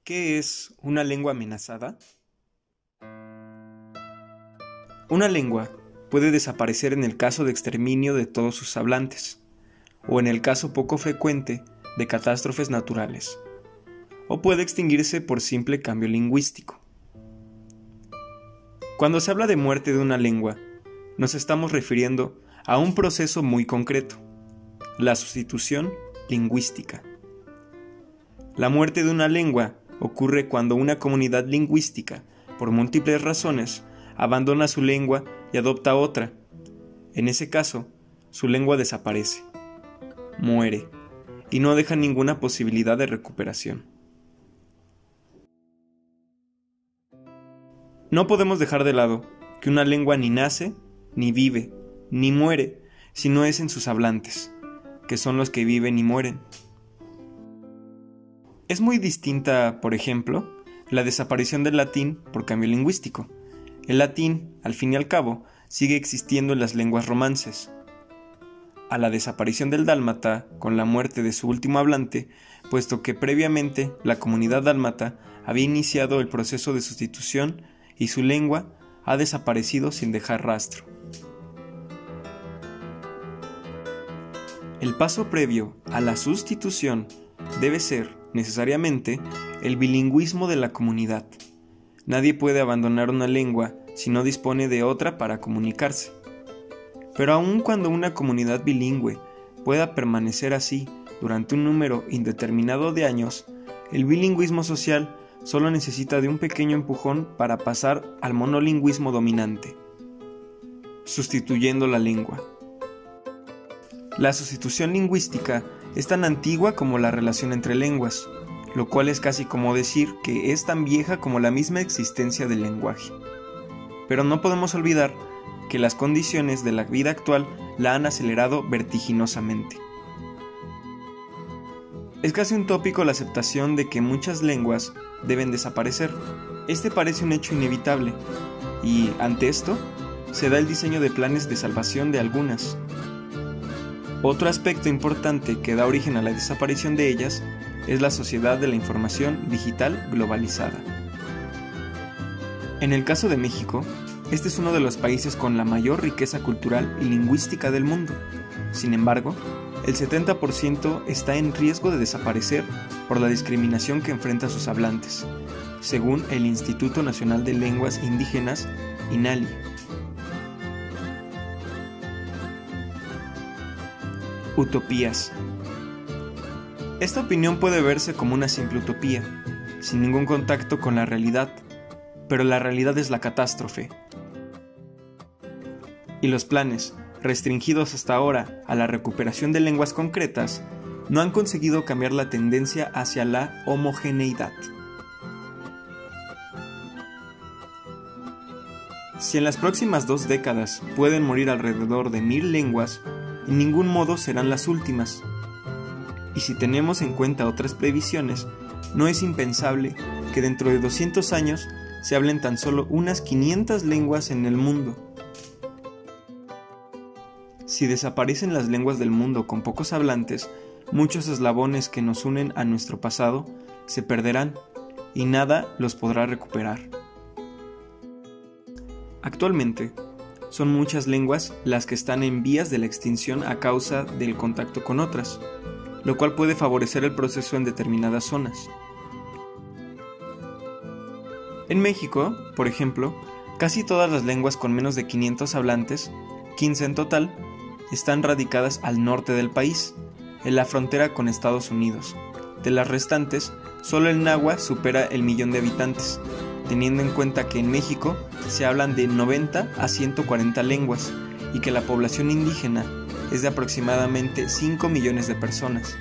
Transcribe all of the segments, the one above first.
¿Qué es una lengua amenazada? Una lengua puede desaparecer en el caso de exterminio de todos sus hablantes, o en el caso poco frecuente de catástrofes naturales, o puede extinguirse por simple cambio lingüístico. Cuando se habla de muerte de una lengua, nos estamos refiriendo a un proceso muy concreto, la sustitución lingüística. La muerte de una lengua ocurre cuando una comunidad lingüística, por múltiples razones, abandona su lengua y adopta otra. En ese caso, su lengua desaparece, muere, y no deja ninguna posibilidad de recuperación. No podemos dejar de lado que una lengua ni nace, ni vive, ni muere, si no es en sus hablantes, que son los que viven y mueren. Es muy distinta, por ejemplo, la desaparición del latín por cambio lingüístico. El latín, al fin y al cabo, sigue existiendo en las lenguas romances. A la desaparición del dálmata con la muerte de su último hablante, puesto que previamente la comunidad dálmata había iniciado el proceso de sustitución y su lengua ha desaparecido sin dejar rastro. El paso previo a la sustitución debe ser, necesariamente, el bilingüismo de la comunidad. Nadie puede abandonar una lengua si no dispone de otra para comunicarse. Pero aun cuando una comunidad bilingüe pueda permanecer así durante un número indeterminado de años, el bilingüismo social solo necesita de un pequeño empujón para pasar al monolingüismo dominante, sustituyendo la lengua. La sustitución lingüística es tan antigua como la relación entre lenguas, lo cual es casi como decir que es tan vieja como la misma existencia del lenguaje. Pero no podemos olvidar que las condiciones de la vida actual la han acelerado vertiginosamente. Es casi un tópico la aceptación de que muchas lenguas deben desaparecer. Este parece un hecho inevitable, y ante esto se da el diseño de planes de salvación de algunas. Otro aspecto importante que da origen a la desaparición de ellas es la sociedad de la información digital globalizada. En el caso de México, este es uno de los países con la mayor riqueza cultural y lingüística del mundo. Sin embargo, el 70% está en riesgo de desaparecer por la discriminación que enfrenta a sus hablantes, según el Instituto Nacional de Lenguas Indígenas, INALI. Utopías. Esta opinión puede verse como una simple utopía, sin ningún contacto con la realidad, pero la realidad es la catástrofe. Y los planes, restringidos hasta ahora a la recuperación de lenguas concretas, no han conseguido cambiar la tendencia hacia la homogeneidad. Si en las próximas 2 décadas pueden morir alrededor de 1000 lenguas, en ningún modo serán las últimas. Y si tenemos en cuenta otras previsiones, no es impensable que dentro de 200 años se hablen tan solo unas 500 lenguas en el mundo. Si desaparecen las lenguas del mundo con pocos hablantes, muchos eslabones que nos unen a nuestro pasado se perderán y nada los podrá recuperar. Actualmente, son muchas lenguas las que están en vías de la extinción a causa del contacto con otras, lo cual puede favorecer el proceso en determinadas zonas. En México, por ejemplo, casi todas las lenguas con menos de 500 hablantes, 15 en total, están radicadas al norte del país, en la frontera con Estados Unidos. De las restantes, solo el náhuatl supera el 1.000.000 de habitantes, teniendo en cuenta que en México se hablan de 90 a 140 lenguas y que la población indígena es de aproximadamente 5 millones de personas.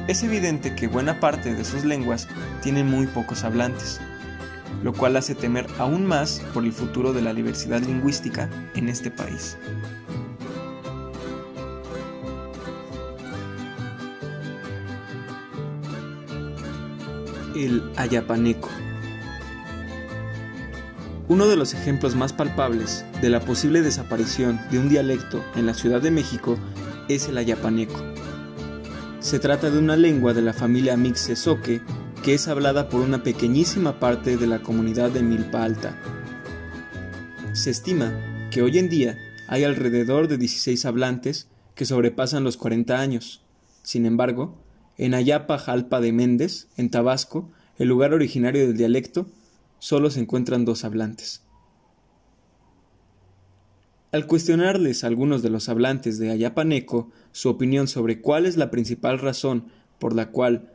Es evidente que buena parte de sus lenguas tienen muy pocos hablantes, lo cual hace temer aún más por el futuro de la diversidad lingüística en este país. El ayapaneco. Uno de los ejemplos más palpables de la posible desaparición de un dialecto en la Ciudad de México es el ayapaneco. Se trata de una lengua de la familia Mixtezoque que es hablada por una pequeñísima parte de la comunidad de Milpa Alta. Se estima que hoy en día hay alrededor de 16 hablantes que sobrepasan los 40 años. Sin embargo, en Ayapa Jalpa de Méndez, en Tabasco, el lugar originario del dialecto, solo se encuentran 2 hablantes. Al cuestionarles a algunos de los hablantes de ayapaneco su opinión sobre cuál es la principal razón por la cual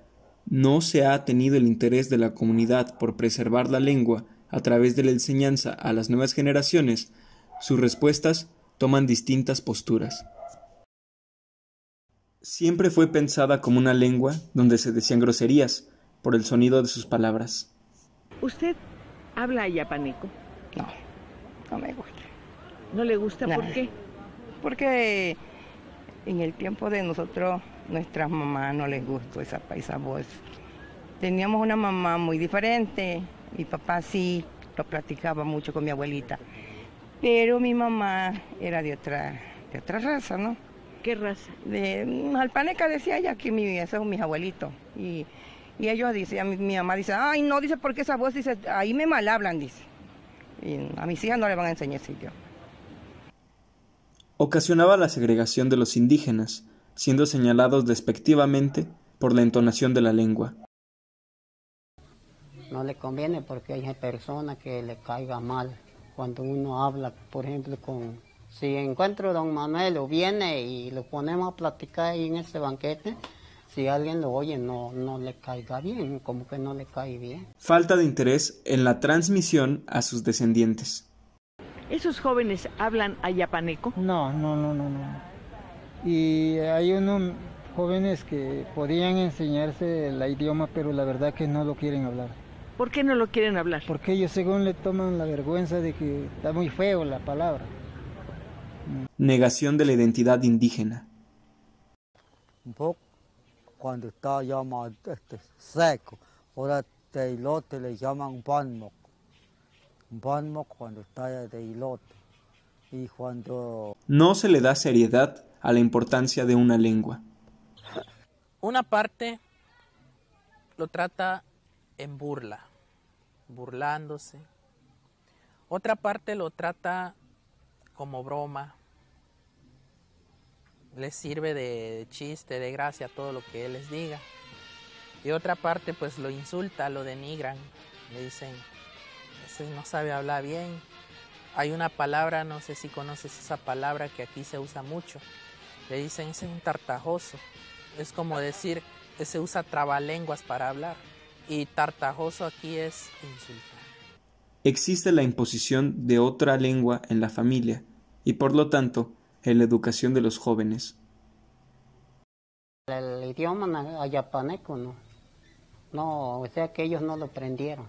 no se ha tenido el interés de la comunidad por preservar la lengua a través de la enseñanza a las nuevas generaciones, sus respuestas toman distintas posturas. Siempre fue pensada como una lengua donde se decían groserías por el sonido de sus palabras. ¿Usted habla ayapaneco? No, no me gusta. ¿No le gusta? No. ¿Por qué? Porque en el tiempo de nosotros, nuestras mamás no les gustó esa voz. Teníamos una mamá muy diferente. Mi papá sí lo platicaba mucho con mi abuelita. Pero mi mamá era de otra raza, ¿no? ¿Qué raza? De jalpaneca, decía ella, que esos son mis abuelitos. Y ellos dicen, mi mamá dice, ay no, dice, porque esa voz, dice, ahí me mal hablan, dice. Y a mis hijas no le van a enseñar ese idioma. Ocasionaba la segregación de los indígenas, siendo señalados despectivamente por la entonación de la lengua. No le conviene porque hay personas que le caiga mal cuando uno habla, por ejemplo, si encuentro a don Manuel o viene y lo ponemos a platicar ahí en ese banquete, si alguien lo oye no le caiga bien, como que no le cae bien. Falta de interés en la transmisión a sus descendientes. ¿Esos jóvenes hablan ayapaneco? No. Y hay unos jóvenes que podrían enseñarse el idioma, pero la verdad que no lo quieren hablar. ¿Por qué no lo quieren hablar? Porque ellos según le toman la vergüenza de que está muy feo la palabra. Negación de la identidad indígena. Un poco cuando está llamado seco, ahora de ilote le llaman banmoc. Un banmoc cuando está de ilote. Y cuando no se le da seriedad a la importancia de una lengua. Una parte lo trata en burla, burlándose. Otra parte lo trata como broma. Les sirve de chiste, de gracia, todo lo que él les diga. Y otra parte pues lo insulta, lo denigran. Le dicen, ese no sabe hablar bien. Hay una palabra, no sé si conoces esa palabra que aquí se usa mucho. Le dicen, ese es un tartajoso. Es como decir, ese usa trabalenguas para hablar. Y tartajoso aquí es insultar. Existe la imposición de otra lengua en la familia y por lo tanto en la educación de los jóvenes. El idioma ayapaneco no, o sea que ellos no lo aprendieron,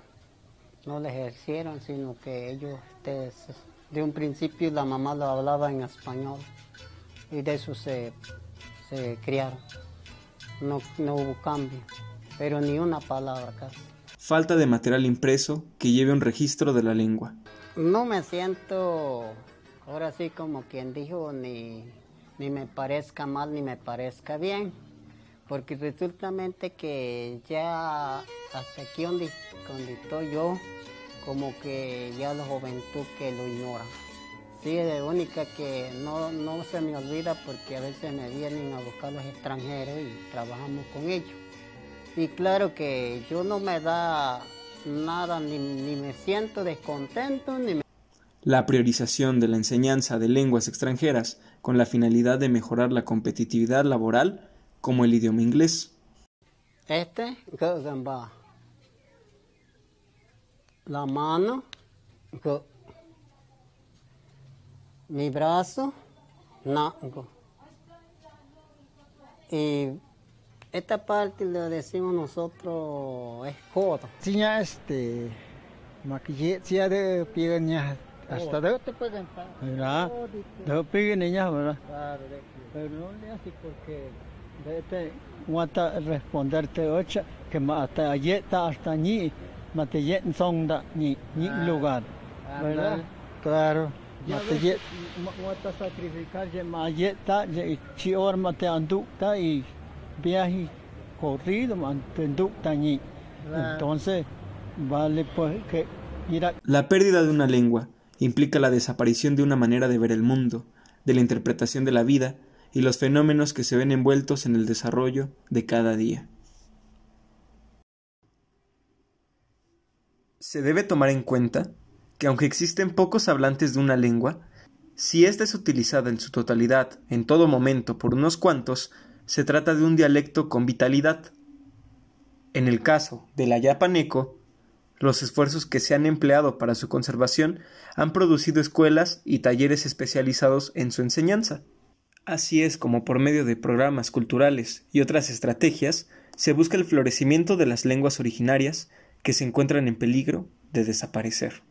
no lo ejercieron, sino que ellos de un principio la mamá lo hablaba en español y de eso se criaron. No hubo cambio, pero ni una palabra casi. Falta de material impreso que lleve un registro de la lengua. No me siento, ahora sí como quien dijo, ni me parezca mal ni me parezca bien, porque resultamente que ya hasta aquí donde estoy yo, como que ya la juventud que lo ignora. Sí, es la única que no se me olvida porque a veces me vienen a buscar los extranjeros y trabajamos con ellos. Y claro que yo no me da nada, ni me siento descontento, La priorización de la enseñanza de lenguas extranjeras con la finalidad de mejorar la competitividad laboral, como el idioma inglés. La mano, mi brazo, y esta parte lo decimos nosotros es codo. Sí, ya maquillé, sí, ya de pigaña hasta de te pueden ¿verdad? De pigaña, ¿verdad? Claro, pero no le hace porque guata responderte ocha que hasta ayer hasta ni mate son da ni lugar, ¿verdad? Claro. Mate guata sacrificar ya ayer ta chi or mate andu ta y viaje corrido mantendu tañi Entonces, vale pues que mira. La pérdida de una lengua implica la desaparición de una manera de ver el mundo, de la interpretación de la vida y los fenómenos que se ven envueltos en el desarrollo de cada día. Se debe tomar en cuenta que aunque existen pocos hablantes de una lengua, si ésta es utilizada en su totalidad, en todo momento, por unos cuantos, se trata de un dialecto con vitalidad. En el caso del ayapaneco, los esfuerzos que se han empleado para su conservación han producido escuelas y talleres especializados en su enseñanza. Así es como por medio de programas culturales y otras estrategias se busca el florecimiento de las lenguas originarias que se encuentran en peligro de desaparecer.